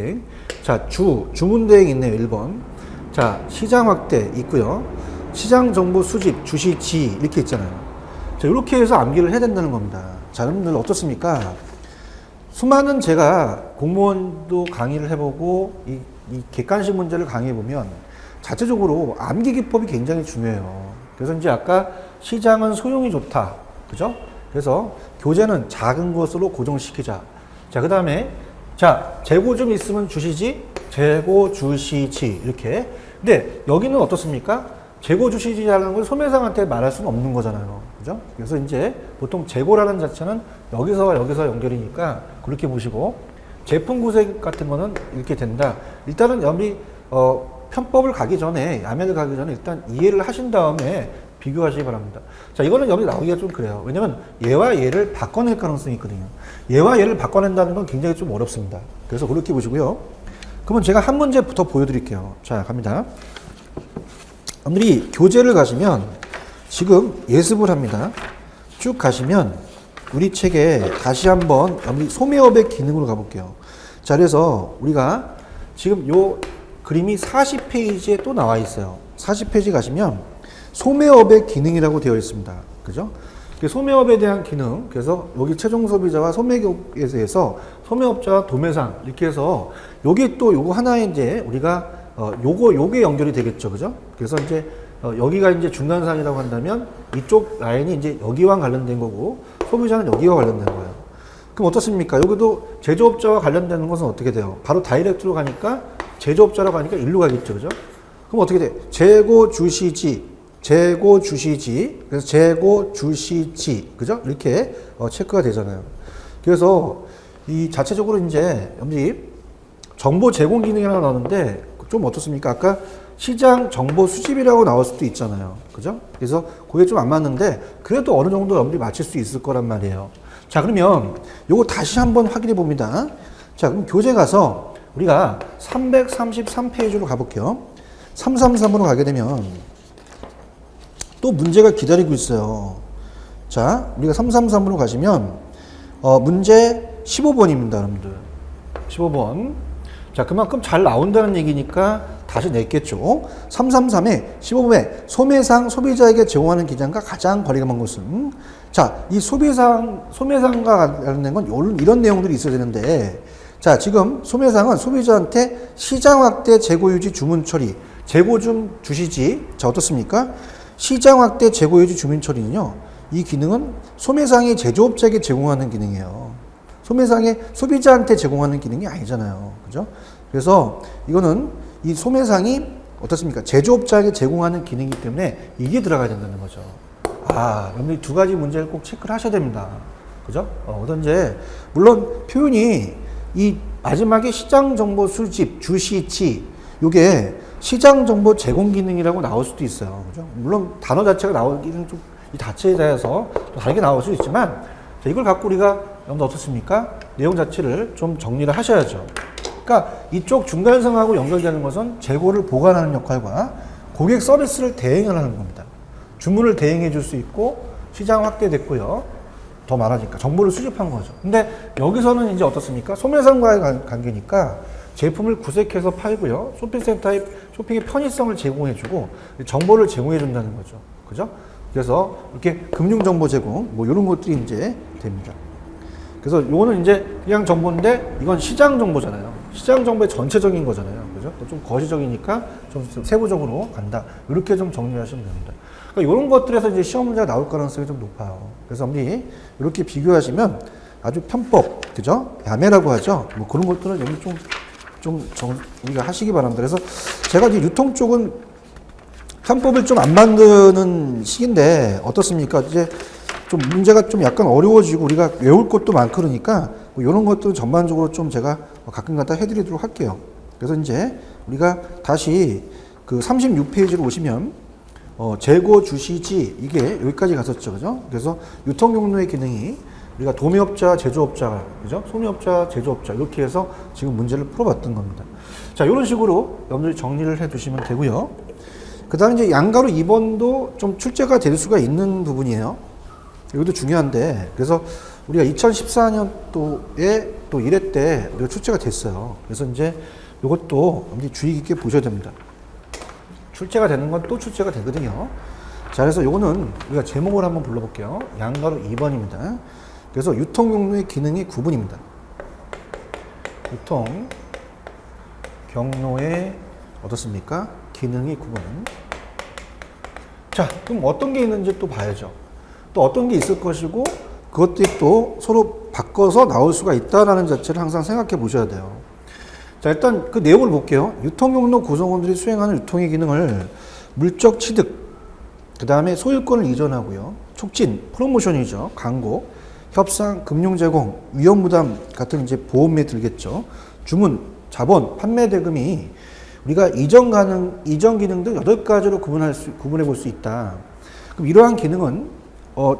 자, 주문 대행 있네요. 1번. 자, 시장 확대 있고요. 시장 정보 수집, 주시지 이렇게 있잖아요. 자, 이렇게 해서 암기를 해야 된다는 겁니다. 자, 여러분들 어떻습니까? 수많은 제가 공무원도 강의를 해보고 이 객관식 문제를 강의해보면 자체적으로 암기 기법이 굉장히 중요해요. 그래서 이제 아까 시장은 소용이 좋다. 그죠? 그래서 교재는 작은 것으로 고정시키자. 자, 그 다음에 자, 재고 좀 있으면 주시지, 재고 주시지 이렇게. 근데 여기는 어떻습니까? 재고 주시지라는 걸 소매상한테 말할 수는 없는 거잖아요. 그죠? 그래서 이제 보통 재고라는 자체는 여기서와 여기서 연결이니까 그렇게 보시고, 제품 구색 같은 거는 이렇게 된다. 일단은 여기 편법을 가기 전에, 야매를 가기 전에 일단 이해를 하신 다음에 비교하시기 바랍니다. 자, 이거는 여기 나오기가 좀 그래요. 왜냐면 얘와 얘를 바꿔낼 가능성이 있거든요. 얘와 얘를 바꿔낸다는 건 굉장히 좀 어렵습니다. 그래서 그렇게 보시고요. 그러면 제가 한 문제부터 보여드릴게요. 자, 갑니다. 여러분들이 교재를 가시면 지금 예습을 합니다. 쭉 가시면 우리 책에 다시 한번 여러분들이 소매업의 기능으로 가볼게요. 자, 그래서 우리가 지금 요 그림이 40페이지에 또 나와 있어요. 40페이지 가시면 소매업의 기능이라고 되어 있습니다. 그죠? 소매업에 대한 기능, 그래서 여기 최종 소비자와 소매업에 대해서 소매업자와 도매상 이렇게 해서 요게 또 요거 하나에 이제 우리가 요게 연결이 되겠죠. 그죠? 그래서 이제 여기가 이제 중간상이라고 한다면 이쪽 라인이 이제 여기와 관련된 거고 소비자는 여기와 관련된 거예요. 그럼 어떻습니까? 여기도 제조업자와 관련되는 것은 어떻게 돼요? 바로 다이렉트로 가니까 제조업자라고 하니까 일로 가겠죠. 그죠? 그럼 어떻게 돼? 재고 주시지. 그래서 재고 주시지. 그죠? 이렇게 체크가 되잖아요. 그래서 이 자체적으로 이제 여기 정보 제공 기능이 하나 나오는데 좀 어떻습니까? 아까 시장 정보 수집이라고 나올 수도 있잖아요. 그죠? 그래서 그게 좀 안 맞는데 그래도 어느 정도 여러분들이 맞힐 수 있을 거란 말이에요. 자, 그러면 요거 다시 한번 확인해 봅니다. 자, 그럼 교재 가서 우리가 333페이지로 가볼게요. 333으로 가게 되면 또 문제가 기다리고 있어요. 자, 우리가 333으로 가시면 문제 15번입니다, 여러분들. 15번. 자, 그만큼 잘 나온다는 얘기니까 다시 냈겠죠. 333에 15번에 소매상 소비자에게 제공하는 기장과 가장 거리가 먼 것은, 자, 이 소매상과 관련된 건 이런 내용들이 있어야 되는데, 자, 지금 소매상은 소비자한테 시장 확대, 재고 유지, 주문 처리, 재고 좀 주시지. 자, 어떻습니까? 시장 확대, 재고 유지, 주문 처리는요, 이 기능은 소매상이 제조업자에게 제공하는 기능이에요. 소매상이 소비자한테 제공하는 기능이 아니잖아요. 그죠? 그래서 이거는 이 소매상이 어떻습니까? 제조업자에게 제공하는 기능이기 때문에 이게 들어가야 된다는 거죠. 아, 여러분들이 두 가지 문제를 꼭 체크를 하셔야 됩니다. 그죠? 어떤지, 물론 표현이 이 마지막에 시장 정보 수집, 주시치, 요게 시장 정보 제공 기능이라고 나올 수도 있어요. 그죠? 물론 단어 자체가 나오기는 좀 이 자체에 대해서 또 다르게 나올 수 있지만, 자, 이걸 갖고 우리가 여러분들 어떻습니까? 내용 자체를 좀 정리를 하셔야죠. 그러니까 이쪽 중간성하고 연결되는 것은 재고를 보관하는 역할과 고객 서비스를 대행하는 겁니다. 주문을 대행해 줄 수 있고 시장 확대됐고요. 더 많아지니까 정보를 수집한 거죠. 근데 여기서는 이제 어떻습니까? 소매상과의 관계니까 제품을 구색해서 팔고요. 쇼핑센터의 쇼핑의 편의성을 제공해 주고 정보를 제공해 준다는 거죠. 그죠? 그래서 이렇게 금융정보 제공, 뭐 이런 것들이 이제 됩니다. 그래서 요거는 이제 그냥 정보인데 이건 시장 정보잖아요. 시장 정보의 전체적인 거잖아요. 그죠? 또 좀 거시적이니까 좀 세부적으로 간다. 이렇게 좀 정리하시면 됩니다. 그러니까 이런 것들에서 이제 시험 문제가 나올 가능성이 좀 높아요. 그래서 우리 이렇게 비교하시면 아주 편법, 그죠? 야매라고 하죠. 뭐 그런 것들은 여기 우리가 하시기 바랍니다. 그래서 제가 이제 유통 쪽은 편법을 좀 안 만드는 시기인데 어떻습니까? 이제 좀 문제가 좀 약간 어려워지고 우리가 외울 것도 많고 그러니까 뭐 이런 것들은 전반적으로 좀 제가 가끔가다 해드리도록 할게요. 그래서 이제 우리가 다시 그 36페이지로 오시면 재고 주시지 이게 여기까지 갔었죠, 그죠? 그래서 유통경로의 기능이 우리가 도매업자, 제조업자, 그죠? 소매업자, 제조업자 이렇게 해서 지금 문제를 풀어봤던 겁니다. 자, 이런 식으로 여러분들이 정리를 해두시면 되고요. 그 다음에 이제 양가로 2번도 좀 출제가 될 수가 있는 부분이에요. 이것도 중요한데, 그래서 우리가 2014년도에 또 1회 때 우리가 출제가 됐어요. 그래서 이제 이것도 주의 깊게 보셔야 됩니다. 출제가 되는 건 또 출제가 되거든요. 자, 그래서 이거는 우리가 제목을 한번 불러볼게요. 양가로 2번입니다. 그래서 유통경로의 기능이 9분입니다. 유통 경로의 어떻습니까? 기능이 9분. 자, 그럼 어떤 게 있는지 또 봐야죠. 또 어떤 게 있을 것이고 그것들이 또 서로 바꿔서 나올 수가 있다는 자체를 항상 생각해 보셔야 돼요. 자, 일단 그 내용을 볼게요. 유통경로 구성원들이 수행하는 유통의 기능을 물적 취득, 그 다음에 소유권을 이전하고요. 촉진, 프로모션이죠. 광고, 협상, 금융 제공, 위험 부담 같은 이제 보험에 들겠죠. 주문, 자본, 판매 대금이 우리가 이전 기능 등 8가지로 구분해 볼 수 있다. 그럼 이러한 기능은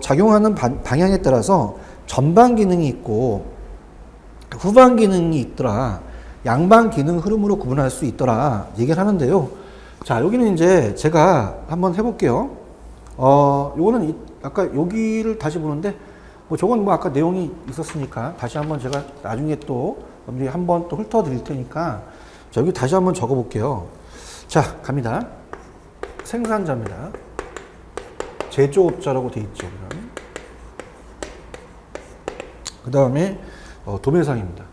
작용하는 방향에 따라서 전방 기능이 있고 후방 기능이 있더라. 양방 기능 흐름으로 구분할 수 있더라. 얘기를 하는데요. 자, 여기는 이제 제가 한번 해볼게요. 요거는 아까 여기를 다시 보는데 뭐 저건 뭐 아까 내용이 있었으니까 다시 한번 제가 나중에 또 여러분들이 한번 또 훑어 드릴 테니까 자, 여기 다시 한번 적어 볼게요. 자, 갑니다. 생산자입니다. 제조업자라고 돼 있죠. 그 다음에 도매상입니다.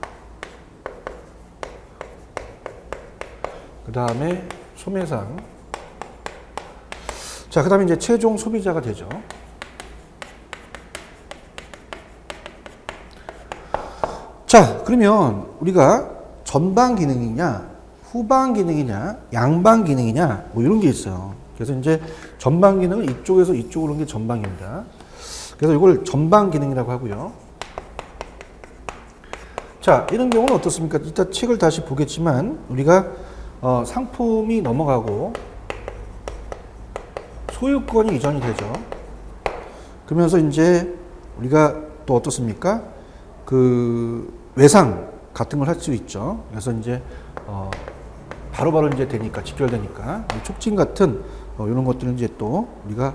그 다음에 소매상. 자, 그 다음에 이제 최종 소비자가 되죠. 자, 그러면 우리가 전방 기능이냐, 후방 기능이냐, 양방 기능이냐, 뭐 이런 게 있어요. 그래서 이제 전방 기능은 이쪽에서 이쪽으로 오는 게 전방입니다. 그래서 이걸 전방 기능이라고 하고요. 자, 이런 경우는 어떻습니까? 이따 책을 다시 보겠지만, 우리가, 상품이 넘어가고 소유권이 이전이 되죠. 그러면서 이제 우리가 또 어떻습니까? 그 외상 같은 걸 할 수 있죠. 그래서 이제 바로바로 이제 되니까 직결되니까 촉진 같은 이런 것들은 이제 또 우리가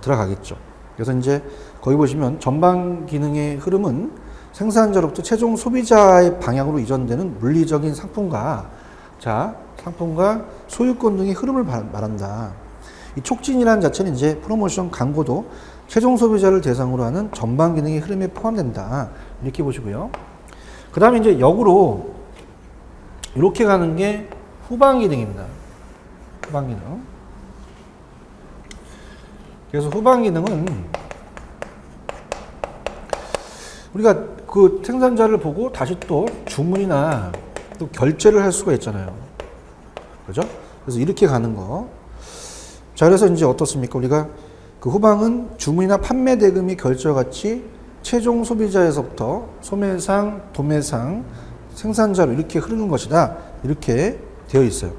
들어가겠죠. 그래서 이제 거기 보시면 전방 기능의 흐름은 생산자로부터 최종 소비자의 방향으로 이전되는 물리적인 상품과 소유권 등의 흐름을 말한다. 이 촉진이라는 자체는 이제 프로모션 광고도 최종 소비자를 대상으로 하는 전방 기능의 흐름에 포함된다. 이렇게 보시고요. 그 다음에 이제 역으로 이렇게 가는 게 후방 기능입니다. 후방 기능. 그래서 후방 기능은 우리가 그 생산자를 보고 다시 또 주문이나 또 결제를 할 수가 있잖아요. 그죠? 그래서 이렇게 가는 거. 자, 그래서 이제 어떻습니까? 우리가 그 후방은 주문이나 판매 대금의 결제와 같이 최종 소비자에서부터 소매상, 도매상, 생산자로 이렇게 흐르는 것이다. 이렇게 되어 있어요.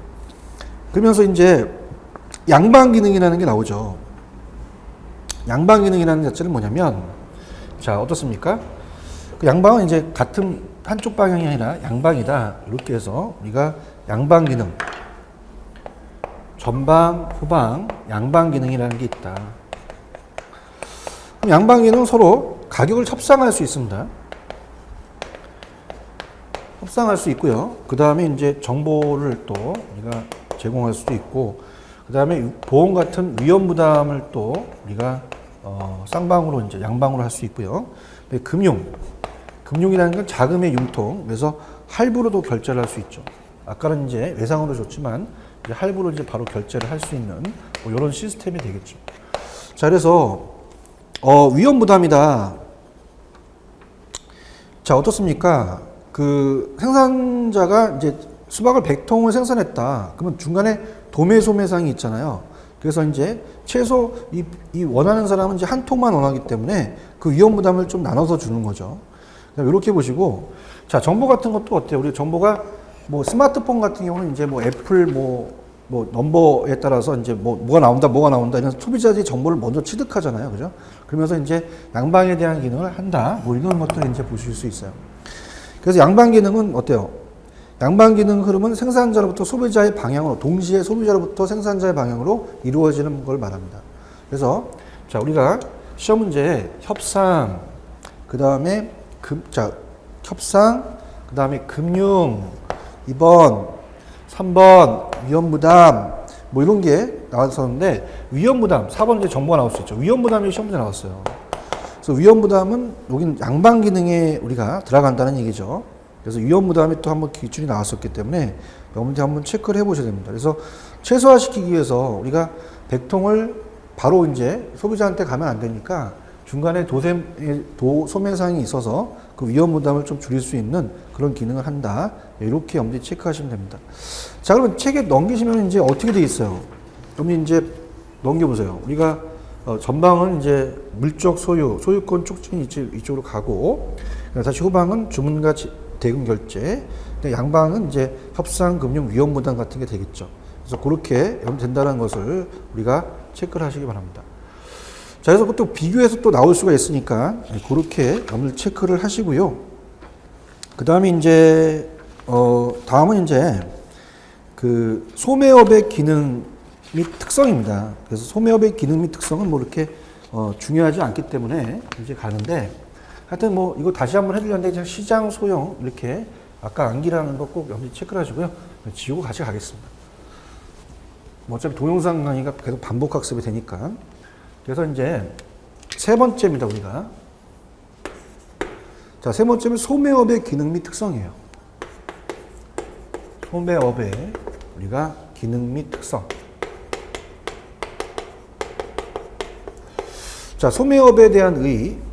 그러면서 이제 양방 기능이라는 게 나오죠. 양방 기능이라는 자체는 뭐냐면, 자, 어떻습니까? 그 양방은 이제 같은 한쪽 방향이 아니라 양방이다. 이렇게 해서 우리가 양방 기능, 전방, 후방, 양방 기능이라는 게 있다. 그럼 양방 기능은 서로 가격을 협상할 수 있습니다. 협상할 수 있고요. 그 다음에 이제 정보를 또 우리가 제공할 수도 있고, 그 다음에 보험 같은 위험 부담을 또 우리가 쌍방으로 이제 양방으로 할 수 있고요. 금융이라는 건 자금의 융통, 그래서 할부로도 결제를 할 수 있죠. 아까는 이제 외상으로 줬지만 이제 할부로 이제 바로 결제를 할 수 있는 뭐 이런 시스템이 되겠죠. 자, 그래서 위험 부담이다. 자, 어떻습니까? 그 생산자가 이제 수박을 100통을 생산했다. 그러면 중간에 도매 소매상이 있잖아요. 그래서 이제 최소 이 원하는 사람은 이제 한 통만 원하기 때문에 그 위험 부담을 좀 나눠서 주는 거죠. 이렇게 보시고, 자, 정보 같은 것도 어때요? 우리 정보가 뭐 스마트폰 같은 경우는 이제 뭐 애플 뭐 넘버에 따라서 이제 뭐가 나온다 이런 소비자들이 정보를 먼저 취득하잖아요. 그죠? 그러면서 이제 양방에 대한 기능을 한다. 뭐 이런 것들을 이제 보실 수 있어요. 그래서 양방 기능은 어때요? 양방 기능 흐름은 생산자로부터 소비자의 방향으로, 동시에 소비자로부터 생산자의 방향으로 이루어지는 걸 말합니다. 그래서 자, 우리가 시험 문제에 협상, 그 다음에 협상, 그 다음에 금융, 2번, 3번, 위험부담, 뭐 이런 게 나왔었는데, 위험부담, 4번 이제 정보가 나올 수 있죠. 위험부담이 시험 문제 나왔어요. 그래서 위험부담은 여기는 양방 기능에 우리가 들어간다는 얘기죠. 그래서 위험부담이 또 한번 기준이 나왔었기 때문에 여러분들 한번 체크를 해보셔야 됩니다. 그래서 최소화시키기 위해서 우리가 100통을 바로 이제 소비자한테 가면 안 되니까 중간에 소매상이 있어서 그 위험 부담을 좀 줄일 수 있는 그런 기능을 한다. 이렇게 여러분들이 체크하시면 됩니다. 자, 그러면 책에 넘기시면 이제 어떻게 돼 있어요? 여러분이 이제 넘겨보세요. 우리가 전방은 이제 물적 소유권 촉진이 이쪽으로 가고, 다시 후방은 주문과 대금 결제, 양방은 이제 협상, 금융, 위험 부담 같은 게 되겠죠. 그래서 그렇게 된다는 것을 우리가 체크를 하시기 바랍니다. 자, 그래서 또 비교해서 또 나올 수가 있으니까 그렇게 여러분들 체크를 하시고요. 그 다음에 이제 다음은 이제 그 소매업의 기능 및 특성입니다. 그래서 소매업의 기능 및 특성은 뭐 이렇게 중요하지 않기 때문에 이제 가는데, 하여튼 뭐 이거 다시 한번 해드렸는데 시장 소형 이렇게 아까 암기라는 거 꼭 여러분들 체크를 하시고요. 지우고 같이 가겠습니다. 뭐 어차피 동영상 강의가 계속 반복 학습이 되니까. 그래서 이제 세 번째입니다, 우리가. 자, 세 번째는 소매업의 기능 및 특성이에요. 소매업의 우리가 기능 및 특성. 자, 소매업에 대한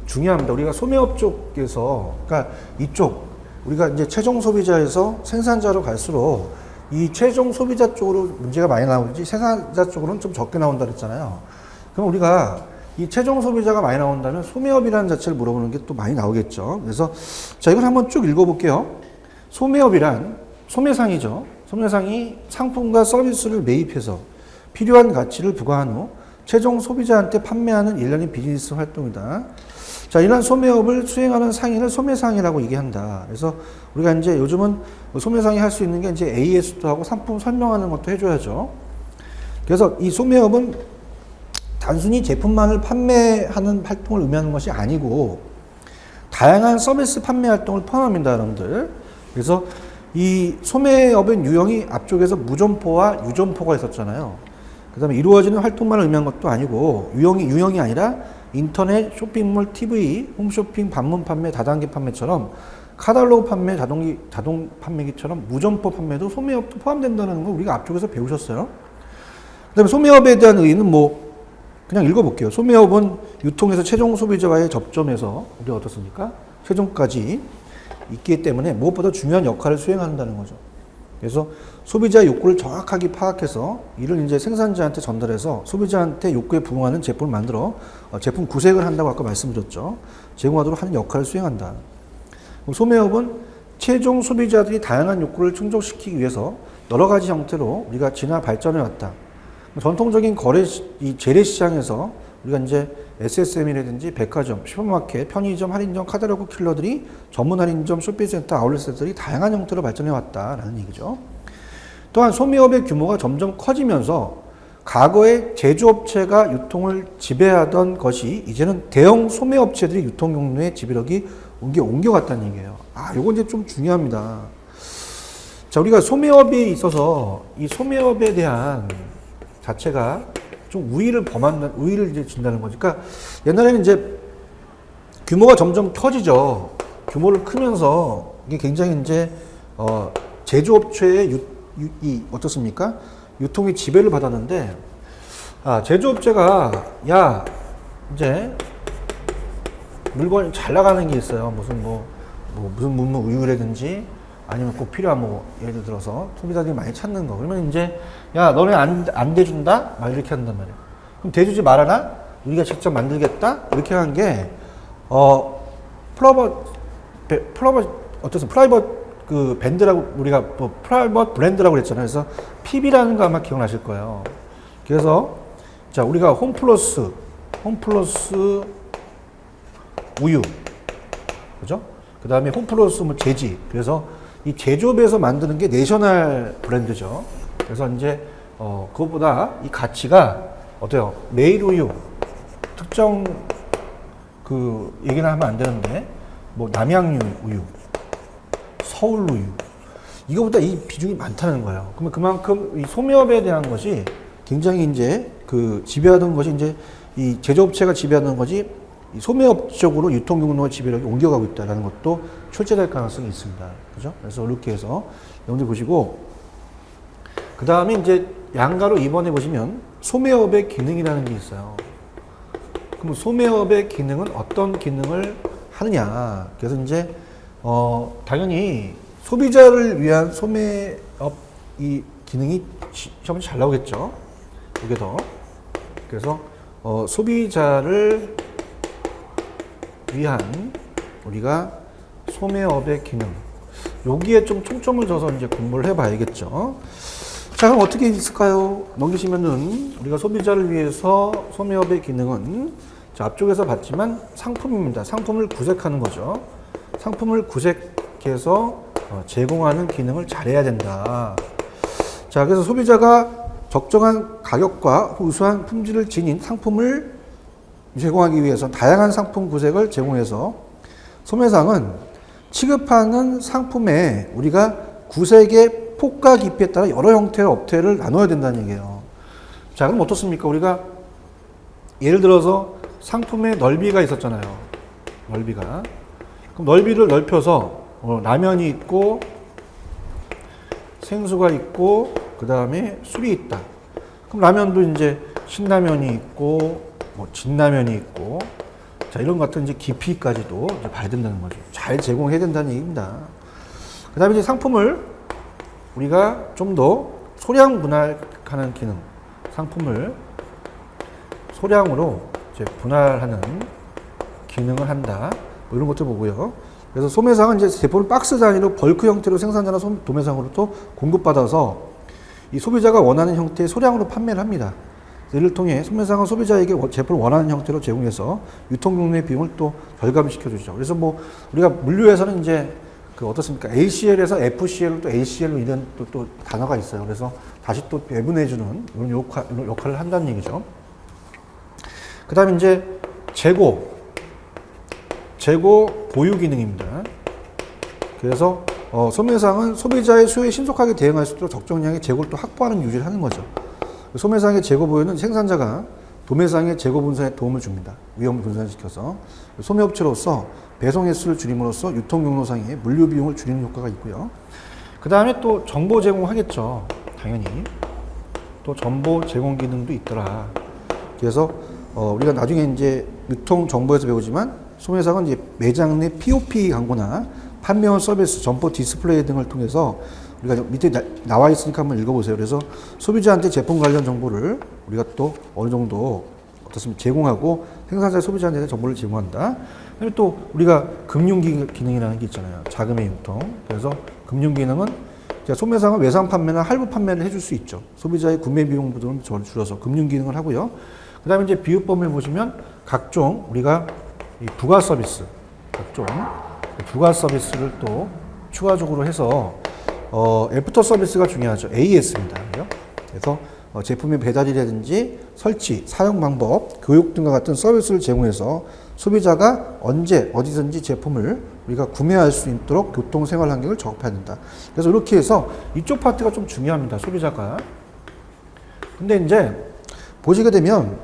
중요합니다. 우리가 소매업 쪽에서, 그러니까 이쪽, 우리가 이제 최종 소비자에서 생산자로 갈수록 이 최종 소비자 쪽으로 문제가 많이 나오지 생산자 쪽으로는 좀 적게 나온다 그랬잖아요. 그럼 우리가 이 최종 소비자가 많이 나온다면 소매업이라는 자체를 물어보는 게 또 많이 나오겠죠. 그래서 자, 이걸 한번 쭉 읽어볼게요. 소매업이란 소매상이죠. 소매상이 상품과 서비스를 매입해서 필요한 가치를 부과한 후 최종 소비자한테 판매하는 일련의 비즈니스 활동이다. 자, 이러한 소매업을 수행하는 상인을 소매상이라고 얘기한다. 그래서 우리가 이제 요즘은 소매상이 할 수 있는 게 이제 AS도 하고 상품 설명하는 것도 해줘야죠. 그래서 이 소매업은 단순히 제품만을 판매하는 활동을 의미하는 것이 아니고 다양한 서비스 판매 활동을 포함합니다, 여러분들. 그래서 이 소매업의 유형이 앞쪽에서 무점포와 유점포가 있었잖아요. 그 다음에 이루어지는 활동만을 의미한 것도 아니고 유형이 아니라 인터넷, 쇼핑몰, TV, 홈쇼핑, 방문 판매, 다단계 판매처럼 카탈로그 판매, 자동 판매기처럼 무점포 판매도 소매업도 포함된다는 거 우리가 앞쪽에서 배우셨어요. 그 다음에 소매업에 대한 의의는 뭐 그냥 읽어볼게요. 소매업은 유통에서 최종 소비자와의 접점에서 우리가 어떻습니까? 최종까지 있기 때문에 무엇보다 중요한 역할을 수행한다는 거죠. 그래서 소비자의 욕구를 정확하게 파악해서 이를 이제 생산자한테 전달해서 소비자한테 욕구에 부응하는 제품을 만들어 제품 구색을 한다고 아까 말씀드렸죠. 제공하도록 하는 역할을 수행한다. 소매업은 최종 소비자들이 다양한 욕구를 충족시키기 위해서 여러 가지 형태로 우리가 진화 발전해 왔다. 전통적인 이 재래시장에서 우리가 이제 SSM이라든지 백화점, 슈퍼마켓, 편의점, 할인점, 카탈로그 킬러들이 전문 할인점, 쇼핑센터, 아울렛들이 다양한 형태로 발전해 왔다라는 얘기죠. 또한 소매업의 규모가 점점 커지면서 과거에 제조업체가 유통을 지배하던 것이 이제는 대형 소매업체들이 유통 경로의 지배력이 옮겨갔다는 얘기예요. 요건 이제 좀 중요합니다. 자, 우리가 소매업에 있어서 이 소매업에 대한 자체가 좀 우위를 이제 준다는 거죠. 그러니까 옛날에는 이제 규모가 점점 커지죠. 규모를 크면서 이게 굉장히 이제 제조업체의 어떻습니까? 유통의 지배를 받았는데 제조업체가 이제 물건이 잘 나가는 게 있어요. 무슨 우유라든지 아니면 꼭 필요한 예를 들어서 소비자들이 많이 찾는 거. 그러면 이제 너네 안 대준다? 막 이렇게 한단 말이에요. 그럼 대주지 말아라? 우리가 직접 만들겠다? 이렇게 한 게 프라이버트 그 밴드라고 우리가 프라이버트 브랜드라고 그랬잖아요. 그래서 PB라는 거 아마 기억나실 거예요. 그래서 자, 우리가 홈플러스 우유. 그죠? 그 다음에 홈플러스 제지. 그래서 이 제조업에서 만드는 게 내셔널 브랜드죠. 그래서 이제 그것보다 이 가치가 어때요? 매일 우유 특정 그 얘기는 하면 안 되는데 남양 우유, 서울 우유 이거보다 이 비중이 많다는 거예요. 그러면 그만큼 이 소매업에 대한 것이 굉장히 이제 그 지배하던 것이 이제 이 제조업체가 지배하는 것이 이 소매업 쪽으로 유통 경로의 지배력이 옮겨가고 있다는 것도 출제될 가능성이 있습니다. 그죠? 그래서 이렇게 해서 여러분들 보시고, 그 다음에 이제 양가로 2번에 보시면 소매업의 기능이라는 게 있어요. 그럼 소매업의 기능은 어떤 기능을 하느냐. 그래서 이제, 당연히 소비자를 위한 소매업 이 기능이 시험에 잘 나오겠죠. 이게 더. 그래서, 소비자를 위한 우리가 소매업의 기능, 여기에 좀 총점을 둬서 이제 공부를 해봐야겠죠. 자, 그럼 어떻게 있을까요? 넘기시면은 우리가 소비자를 위해서 소매업의 기능은 자, 앞쪽에서 봤지만 상품입니다. 상품을 구색하는 거죠. 상품을 구색해서 제공하는 기능을 잘해야 된다. 자, 그래서 소비자가 적정한 가격과 우수한 품질을 지닌 상품을 제공하기 위해서 다양한 상품 구색을 제공해서 소매상은 취급하는 상품에 우리가 구색의 폭과 깊이에 따라 여러 형태의 업태를 나눠야 된다는 얘기예요. 자, 그럼 어떻습니까? 우리가 예를 들어서 상품의 넓이가 있었잖아요. 넓이가. 그럼 넓이를 넓혀서 라면이 있고 생수가 있고 그 다음에 술이 있다. 그럼 라면도 이제 신라면이 있고 진라면이 있고, 자, 이런 것 같은 이제 깊이까지도 이제 봐야 된다는 거죠. 잘 제공해야 된다는 얘기입니다. 그 다음에 이제 상품을 우리가 좀 더 소량 분할하는 기능, 상품을 소량으로 이제 분할하는 기능을 한다. 이런 것도 보고요. 그래서 소매상은 이제 제품을 박스 단위로 벌크 형태로 생산자나 도매상으로부터 공급받아서 이 소비자가 원하는 형태의 소량으로 판매를 합니다. 이를 통해 소매상은 소비자에게 제품을 원하는 형태로 제공해서 유통용료의 비용을 또 절감시켜 주죠. 그래서 뭐 우리가 물류에서는 이제 그 어떻습니까? ACL에서 FCL로 또 ACL로 이런 또 단어가 있어요. 그래서 다시 또 배분해주는 이런 역할을 한다는 얘기죠. 그 다음에 이제 재고 보유 기능입니다. 그래서 소매상은 소비자의 수요에 신속하게 대응할 수 있도록 적정량의 재고를 또 확보하는 유지를 하는 거죠. 소매상의 재고 보유는 생산자가 도매상의 재고 분산에 도움을 줍니다. 위험을 분산시켜서 소매업체로서 배송 횟수를 줄임으로써 유통용로상의 물류 비용을 줄이는 효과가 있고요. 그 다음에 또 정보 제공하겠죠. 당연히 또 정보 제공 기능도 있더라. 그래서 우리가 나중에 이제 유통 정보에서 배우지만 소매상은 이제 매장 내 POP 광고나 판매원 서비스, 점포 디스플레이 등을 통해서 우리가 밑에 나와 있으니까 한번 읽어보세요. 그래서 소비자한테 제품 관련 정보를 우리가 또 어느 정도 어떻습니까? 제공하고 생산자 소비자한테 정보를 제공한다. 그리고 또 우리가 금융 기능이라는 게 있잖아요. 자금의 유통. 그래서 금융 기능은 소매상은 외상 판매나 할부 판매를 해줄 수 있죠. 소비자의 구매 비용 부분을 줄여서 금융 기능을 하고요. 그 다음에 이제 비유법을 보시면 각종 우리가 이 부가 서비스, 각종 부가 서비스를 또 추가적으로 해서 애프터 서비스가 중요하죠. AS입니다. 그래서 제품의 배달이라든지 설치, 사용 방법, 교육 등과 같은 서비스를 제공해서 소비자가 언제 어디든지 제품을 우리가 구매할 수 있도록 교통 생활 환경을 적합해야 된다. 그래서 이렇게 해서 이쪽 파트가 좀 중요합니다. 소비자가. 근데 이제 보시게 되면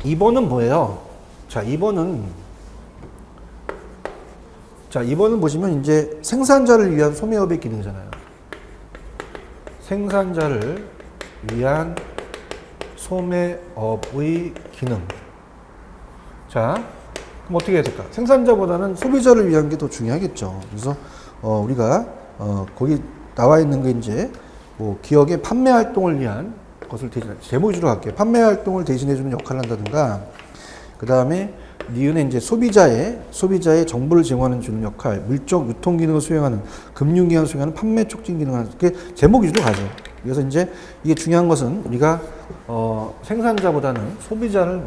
2번은 뭐예요? 자, 2번은 보시면 이제 생산자를 위한 소매업의 기능이잖아요. 생산자를 위한 소매업의 기능. 자, 그럼 어떻게 해야 될까? 생산자보다는 소비자를 위한 게 더 중요하겠죠. 그래서 우리가 거기 나와 있는 게 이제 뭐 기업의 판매 활동을 위한 것을 제목 위주로 할게요. 판매 활동을 대신해주는 역할을 한다든가, 그 다음에 니은은 이제 소비자의 정보를 제공하는 주는 역할, 물적 유통 기능을 수행하는, 금융 기능을 수행하는 판매 촉진 기능을 하는, 그게 제목 위주로 가죠. 그래서 이제 이게 중요한 것은 우리가 생산자보다는 소비자를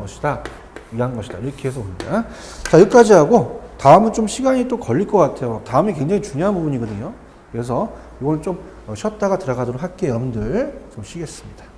위한 것이다. 이렇게 해서 봅니다. 자, 여기까지 하고 다음은 좀 시간이 또 걸릴 것 같아요. 다음이 굉장히 중요한 부분이거든요. 그래서 이건 좀 쉬었다가 들어가도록 할게요. 여러분들 좀 쉬겠습니다.